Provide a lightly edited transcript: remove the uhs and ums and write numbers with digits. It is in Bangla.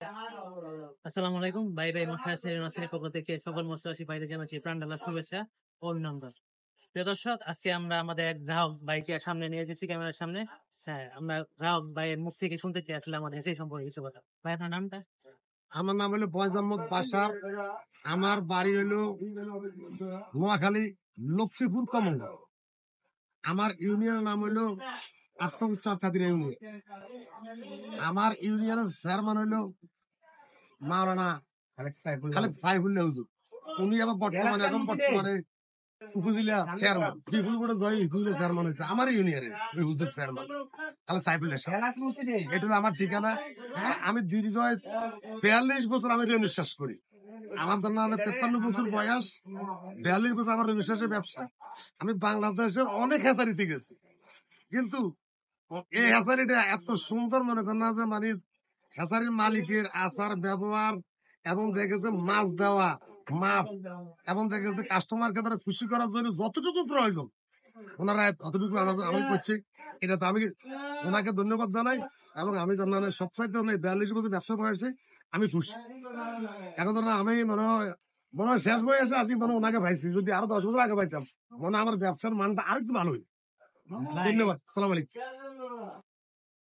আসসালামু আলাইকুম ভাই মশাইয়ের পক্ষ থেকে সকল মৎস্যচাষী ভাইদের জানাচ্ছি প্রাণঢালা শুভেচ্ছা ও অভিনন্দন। প্রিয় দর্শক, আজকে আমরা আমাদের এক গ্রাহক ভাইকে সামনে নিয়ে এসেছি ক্যামেরার সামনে। হ্যাঁ, আমরা গ্রাহক ভাইয়ের মুখ থেকে শুনতে চাই আসলে আমাদের সেই সম্পর্কে কিছু কথা। ভাই, আপনার নামটা? আমার নাম হলো ফয়েজ আহমদ বাসার। আমার বাড়ি হলো নোয়াখালী, লক্ষ্মীপুর কমল। আমার ইউনিয়নের নাম হলো চরকাদির ইউনিয়ন। আমার ইউনিয়নের চেয়ারম্যান হলো মাওলানা খালেদ সাইফুল্লাহ হুজুর। উনি আবার বর্তমানে উপজেলা চেয়ারম্যান, বিপুল করে জয় উপজেলা চেয়ারম্যান হয়েছে আমার ইউনিয়নের ওই হুজুর চেয়ারম্যান খালেদ সাইফুল্লাহ। এটা হলো আমার ঠিকানা। আমি দীর্ঘ 42 বছর আমি ঋণ বিশ্বাস করি। আমার ধর 53 বছর বয়স, 42 বছর আমার ঋণ বিশ্বাসের ব্যবসা। আমি বাংলাদেশের অনেক হেসারিতে গেছি, কিন্তু এই হেসারিটা এত সুন্দর মনে করেন না যে মানে হেসারির মালিকের আচার ব্যবহার এবং দেখেছে মাছ দেওয়া মাপ এবং দেখেছে কাস্টমারকে তারা খুশি করার জন্য যতটুকু প্রয়োজন ওনারা ততটুকু আমি করছি। এটা তো আমি ওনাকে ধন্যবাদ জানাই এবং আমি জানাই সবচাইতে 42 বছর ব্যবসা বয়সে আমি খুশি। এখন ধরেন আমি মনে হয় শেষ বয়সে আসি ওনাকে পাইছি, যদি আরো 10 বছর আগে পাইতাম আমার ব্যবসার মানটা আরেকটু ভালো হইতো। ধন্যবাদ, সালাম আলাইকুম।